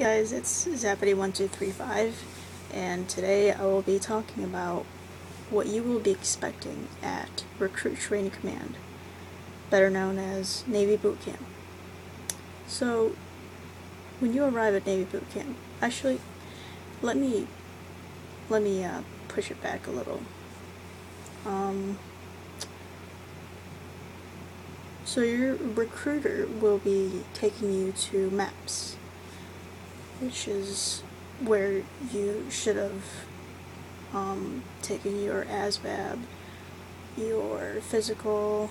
Guys, it's Zappity1235, and today I will be talking about what you will be expecting at Recruit Training Command, better known as Navy Boot Camp. So, when you arrive at Navy Boot Camp, actually, let me push it back a little. So your recruiter will be taking you to MAPS, which is where you should have taken your ASVAB, your physical,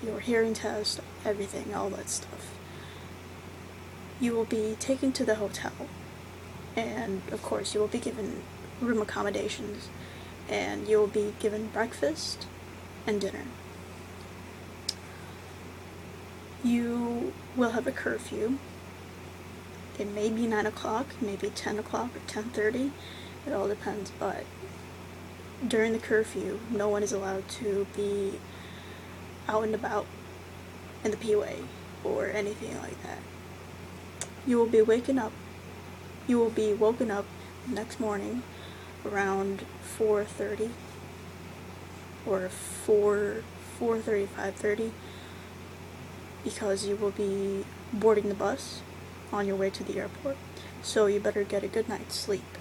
your hearing test, everything, all that stuff. You will be taken to the hotel, and of course you will be given room accommodations, and you will be given breakfast and dinner. You will have a curfew. It may be 9 o'clock, maybe 10 o'clock or 10:30, it all depends, but during the curfew, no one is allowed to be out and about in the P-way or anything like that. You will be woken up the next morning around 4:30 or 4:30, 5:30, because you will be boarding the bus on your way to the airport, so you better get a good night's sleep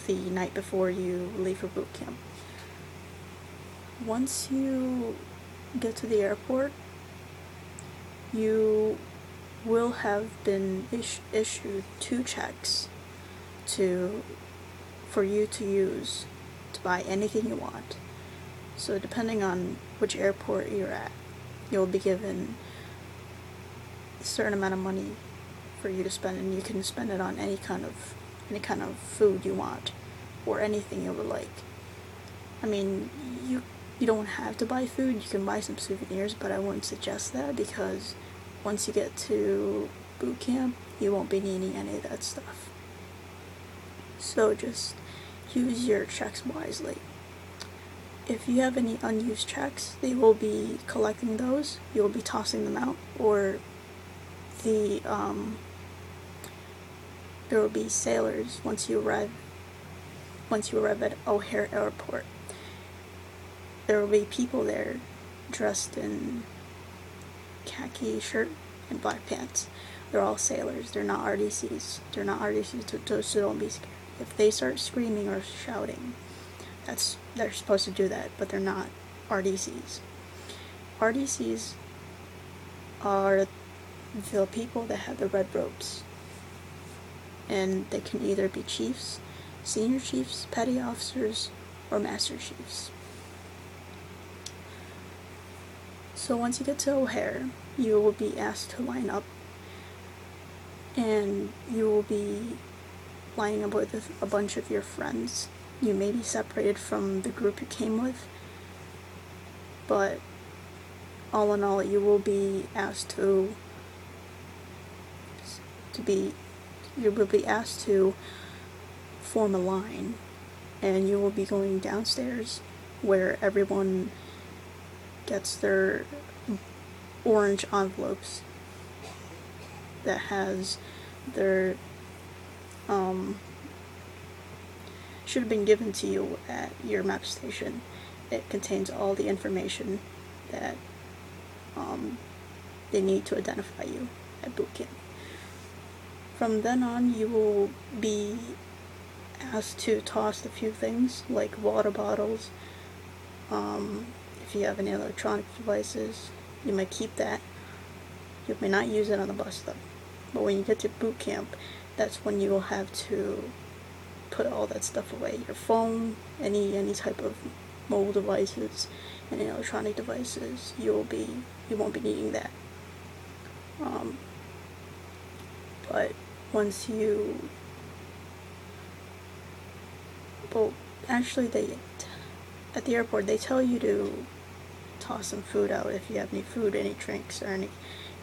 the night before you leave for boot camp. Once you get to the airport, you will have been issued 2 checks for you to use to buy anything you want. So depending on which airport you're at, you'll be given a certain amount of money for you to spend, and you can spend it on any kind of food you want or anything you would like. I mean, you don't have to buy food, you can buy some souvenirs, but I wouldn't suggest that, because once you get to boot camp, you won't be needing any of that stuff. So just use your checks wisely. If you have any unused checks, they will be collecting those. You will be tossing them out, or there will be sailors once you arrive at O'Hare Airport. There will be people there dressed in khaki shirt and black pants. They're all sailors. They're not RDCs. So don't be scared. If they start screaming or shouting, they're supposed to do that, but they're not RDCs. RDCs are the people that have the red robes, and they can either be chiefs, senior chiefs, petty officers, or master chiefs. So once you get to O'Hare, you will be asked to line up, and you will be lining up with a bunch of your friends. You may be separated from the group you came with, but all in all, you will be asked to form a line, and you will be going downstairs where everyone gets their orange envelopes that has their should have been given to you at your map station. It contains all the information that they need to identify you at boot camp. From then on, you will be asked to toss a few things like water bottles. If you have any electronic devices, you might keep that. You may not use it on the bus though. But when you get to boot camp, that's when you will have to put all that stuff away. Your phone, any type of mobile devices, any electronic devices, you won't be needing that. But once you, well, actually at the airport, they tell you to toss some food out if you have any food, any drinks, or any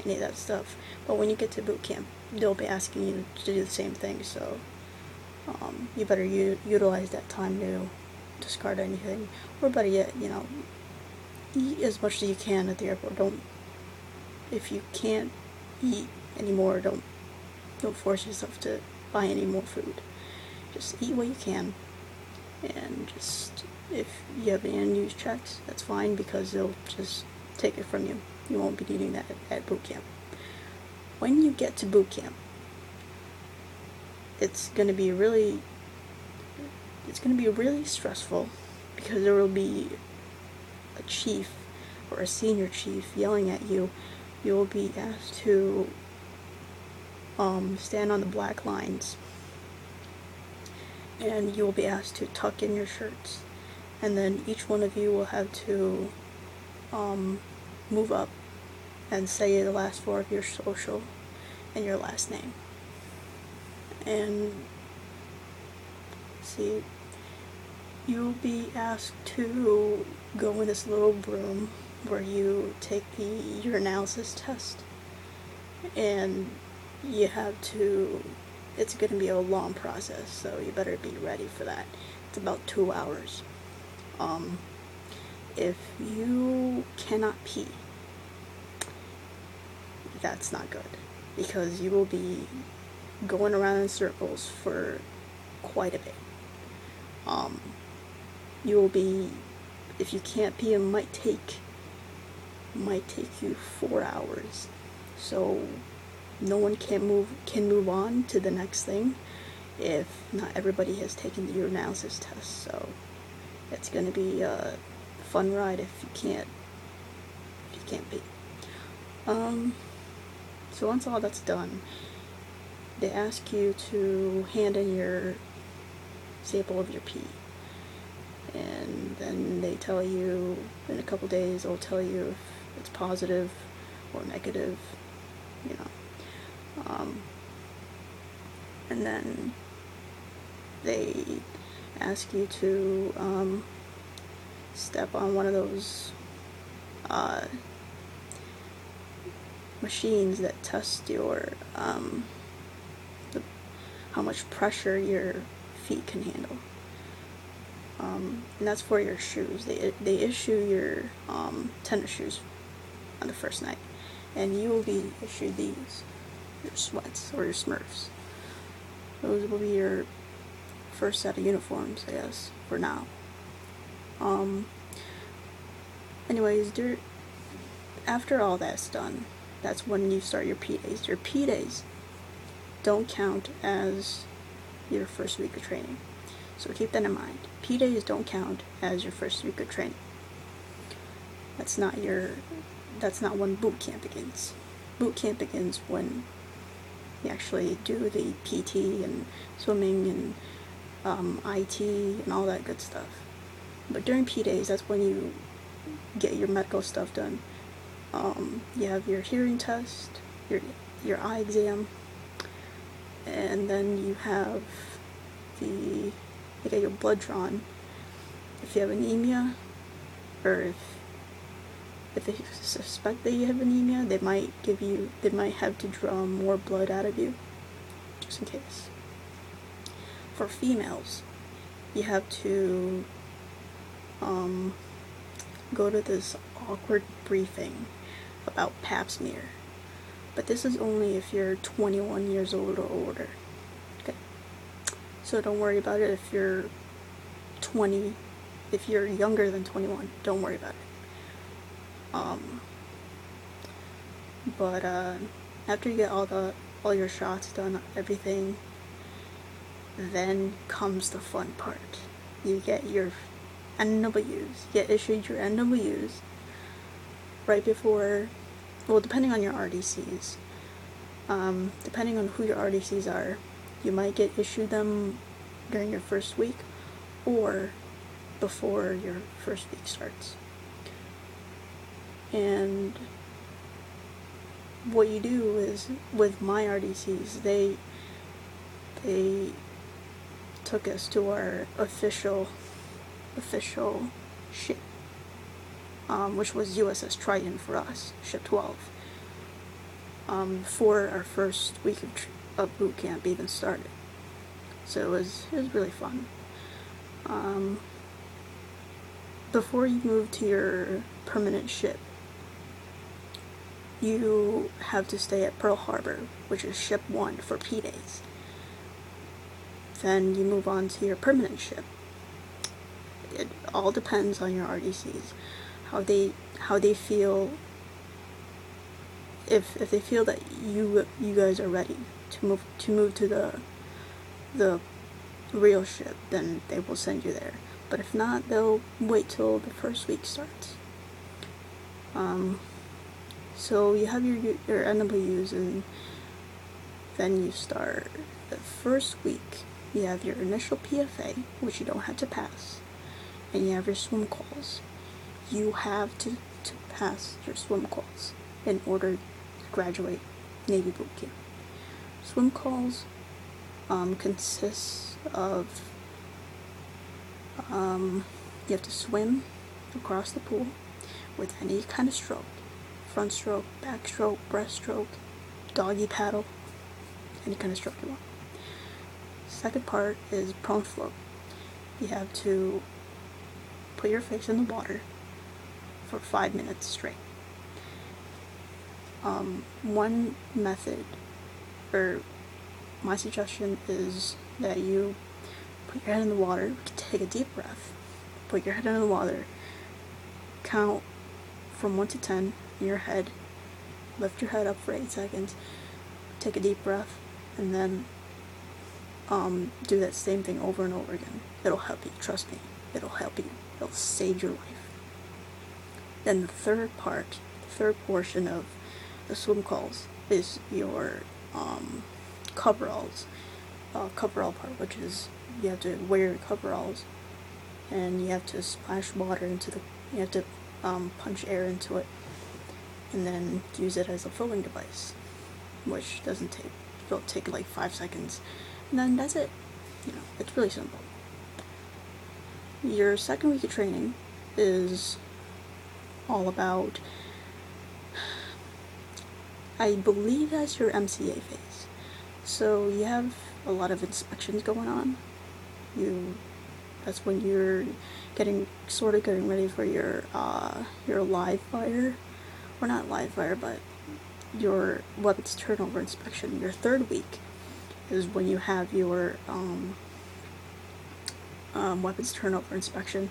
of that stuff. But when you get to boot camp, they'll be asking you to do the same thing, so you better utilize that time to discard anything, or better yet, eat as much as you can at the airport. If you can't eat anymore, don't don't force yourself to buy any more food. Just eat what you can, and just, if you have any unused checks, that's fine, because they'll just take it from you. You won't be needing that at boot camp. When you get to boot camp, it's going to be really stressful, because there will be a chief or a senior chief yelling at you. You will be asked to stand on the black lines, and you will be asked to tuck in your shirts, and then each one of you will have to move up and say the last four of your social and your last name. And see, you'll be asked to go in this little room where you take the urinalysis test, and you have to, it's going to be a long process, so you better be ready for that. It's about 2 hours. If you cannot pee, that's not good, because you will be going around in circles for quite a bit. You will be, if you can't pee, it might take you 4 hours. So no one can move on to the next thing if not everybody has taken the urinalysis test. So it's going to be a fun ride if you can't pee. So once all that's done, they ask you to hand in your sample of your pee, and then they tell you in a couple days, they'll tell you if it's positive or negative, you know. And then they ask you to step on one of those machines that test your how much pressure your feet can handle. And that's for your shoes. They issue your tennis shoes on the first night, and you will be issued these, your sweats or your Smurfs. Those will be your first set of uniforms, I guess, for now. Anyways, after all that's done, that's when you start your P days. Your P days don't count as your first week of training, so keep that in mind. P days don't count as your first week of training. That's not when boot camp begins. Boot camp begins when you actually do the PT and swimming and IT and all that good stuff. But during P days, that's when you get your medical stuff done. You have your hearing test, your eye exam, and then you have you get your blood drawn. If you have anemia, or if they suspect that you have anemia, they might have to draw more blood out of you, just in case. For females, you have to go to this awkward briefing about pap smear, but this is only if you're 21 years old or older. Okay, so don't worry about it if you're 20. If you're younger than 21, don't worry about it. But after you get all your shots done, everything, then comes the fun part. You get your NWs. You get issued your NWs right before, well, depending on your RDCs. Depending on who your RDCs are, you might get issued them during your first week or before your first week starts. And what you do is, with my RDCs, they took us to our official ship, which was USS Triton for us, ship 12, before our first week of boot camp even started. So it was really fun. Before you move to your permanent ship, you have to stay at Pearl Harbor, which is ship 1 for P days. Then you move on to your permanent ship. It all depends on your RDCs, how they feel. If they feel that you guys are ready to move to the real ship, then they will send you there. But if not, they'll wait till the first week starts. So you have your NWs, and then you start the first week. You have your initial PFA, which you don't have to pass, and you have your swim calls. You have to pass your swim calls in order to graduate Navy boot camp. Swim calls consists of you have to swim across the pool with any kind of stroke: front stroke, back stroke, breaststroke, doggy paddle, any kind of stroke you want. Second part is prone float. You have to put your face in the water for 5 minutes straight. One method, or my suggestion, is that you put your head in the water, take a deep breath, put your head in the water, count from 1 to 10 in your head, lift your head up for 8 seconds, take a deep breath, and then do that same thing over and over again. It'll help you, trust me, it'll help you, it'll save your life. Then the third portion of the swim calls is your coveralls, coverall part, which is you have to wear your coveralls, and you have to splash water into you have to punch air into it, and then use it as a filling device, which it'll take like 5 seconds, and then that's it. It's really simple. Your second week of training is all about, I believe that's your MCA phase. So you have a lot of inspections going on. That's when you're getting ready for your live fire, or not live fire, but your weapons turnover inspection. Your third week is when you have your weapons turnover inspection,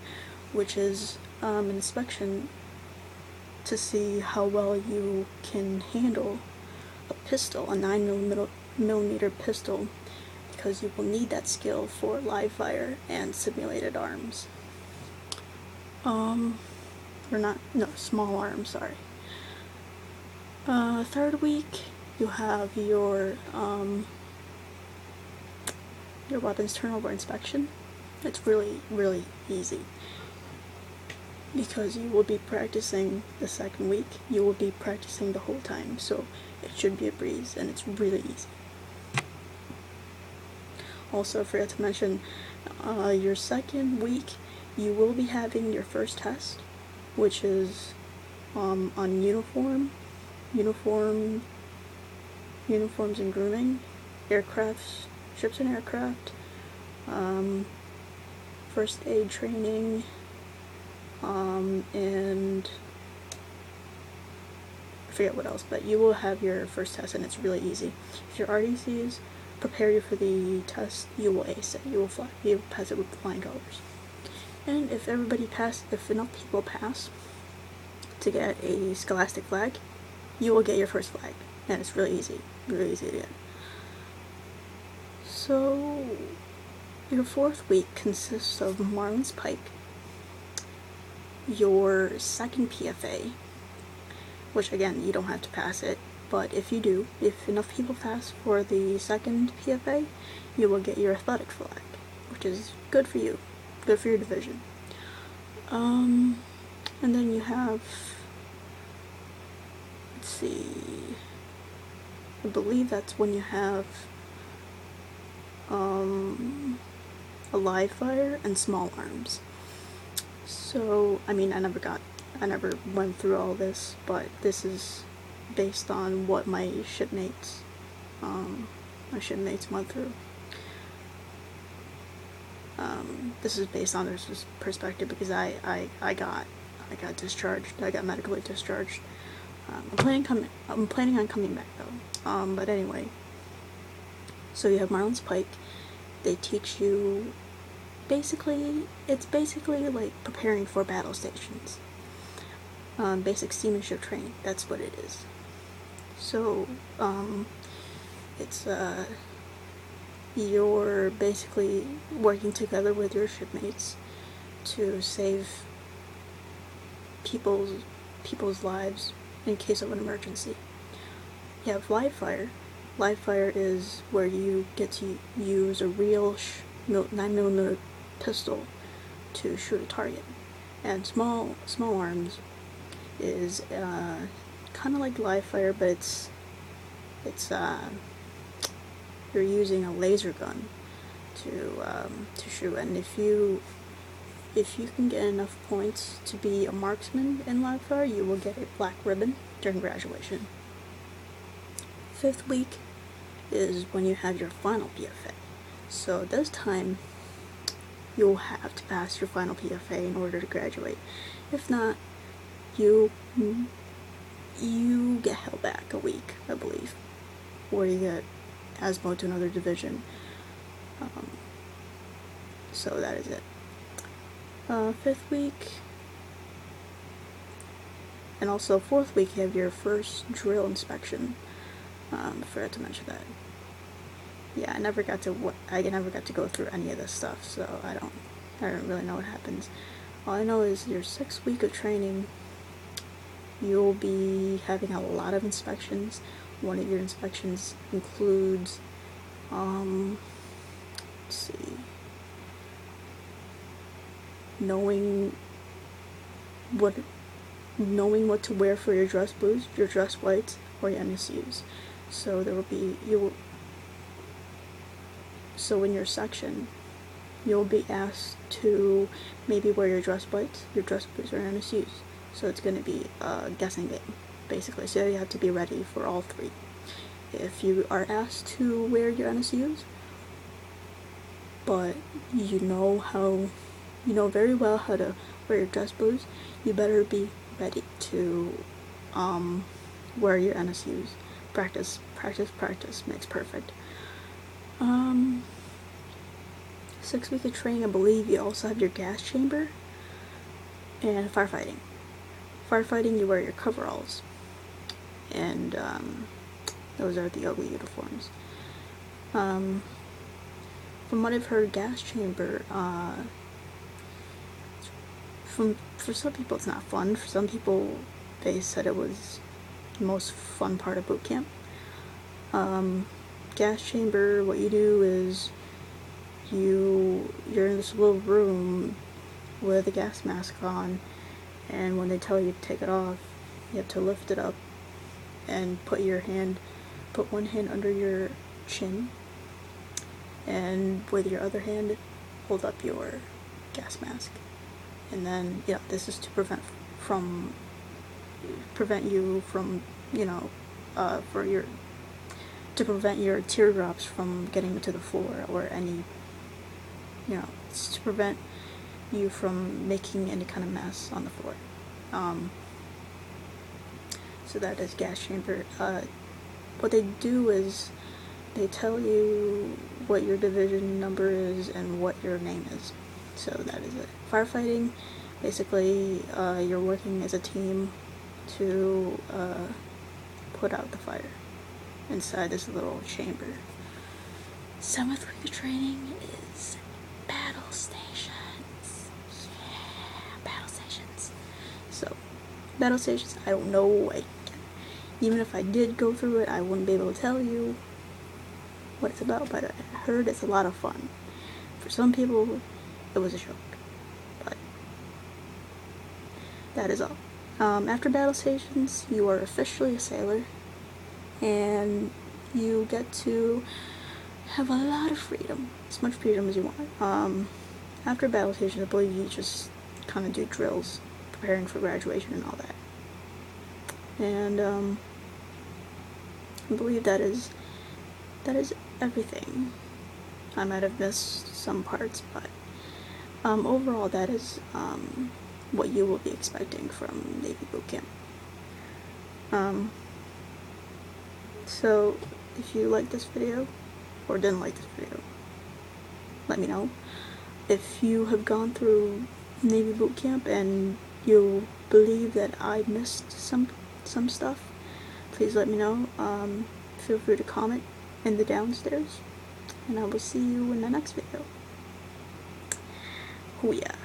which is an inspection to see how well you can handle a pistol, a 9mm pistol, because you will need that skill for live fire and simulated arms. Small arms, sorry. Third week, you have your weapons turnover inspection. It's really, really easy, because you will be practicing the second week. You will be practicing the whole time, so it should be a breeze, and it's really easy. Also, I forgot to mention, your second week, you will be having your first test, which is on uniforms and grooming, aircrafts, ships and aircraft, first aid training, and I forget what else, but you will have your first test, and it's really easy. If your RDCs prepare you for the test, you will ace it. You will pass it with flying colors. And if enough people pass to get a scholastic flag, you will get your first flag, and it's really easy to get. So your fourth week consists of Marlin's Pike, your second PFA, which again, you don't have to pass it, but if you do, if enough people pass for the second PFA, you will get your athletic flag, which is good for you, good for your division. And then you have, let's see, I believe that's when you have a live fire and small arms. So, I mean, I never went through all this, but this is based on what my shipmates went through. This is based on their perspective, because I got discharged. I got medically discharged I'm planning on coming back though. But anyway, so you have Marlin's Pike. They teach you it's basically like preparing for battle stations. Basic seamanship training, that's what it is. So, it's, you're basically working together with your shipmates to save people's lives in case of an emergency. You have live fire. Live fire is where you get to use a real 9mm pistol to shoot a target. And small arms is kind of like live fire, but it's you're using a laser gun to shoot. And if you can get enough points to be a marksman in live fire, you will get a black ribbon during graduation. 5th week is when you have your final PFA. So this time you'll have to pass your final PFA in order to graduate. If not, you get held back a week, I believe, or you get ASMO to another division. So that is it. 5th week, and also 4th week, you have your first drill inspection. I forgot to mention that. Yeah, I never got to go through any of this stuff, so I don't really know what happens. All I know is your 6th week of training, you'll be having a lot of inspections. One of your inspections includes, let's see, knowing what to wear for your dress blues, your dress whites, or your NSUs. So there will be so in your section, you'll be asked to maybe wear your dress whites, your dress blues, or NSUs. So it's going to be a guessing game, basically. So you have to be ready for all three. If you are asked to wear your NSUs, but you know very well how to wear your dress blues, you better be ready to wear your NSUs. Practice makes perfect. 6 weeks of training, I believe you also have your gas chamber and firefighting. Firefighting, you wear your coveralls, and those are the ugly uniforms. From what I've heard, gas chamber, for some people it's not fun. For some people, they said it was the most fun part of boot camp. Gas chamber, what you do is you're in this little room with a gas mask on, and when they tell you to take it off, you have to lift it up and put one hand under your chin, and with your other hand hold up your gas mask. And then, yeah, this is to prevent you from, to prevent your teardrops from getting to the floor, or any, it's to prevent you from making any kind of mess on the floor. So that is gas chamber. What they do is they tell you what your division number is and what your name is. So that is it. Firefighting, basically, you're working as a team to put out the fire inside this little chamber. 7th week of training is battle stations. Yeah, battle stations. So, battle stations, I don't know. Even if I did go through it, I wouldn't be able to tell you what it's about, but I heard it's a lot of fun. For some people, it was a joke, but that is all. After battle stations, you are officially a sailor, and you get to have a lot of freedom, as much freedom as you want. After battle stations, I believe you just kind of do drills, preparing for graduation and all that. And I believe that is everything. I might have missed some parts, but overall, that is what you will be expecting from Navy Boot Camp. So if you like this video or didn't like this video, let me know. If you have gone through Navy boot camp and you believe that I missed some stuff, please let me know. Feel free to comment in the downstairs, and I will see you in the next video. HOOYAH.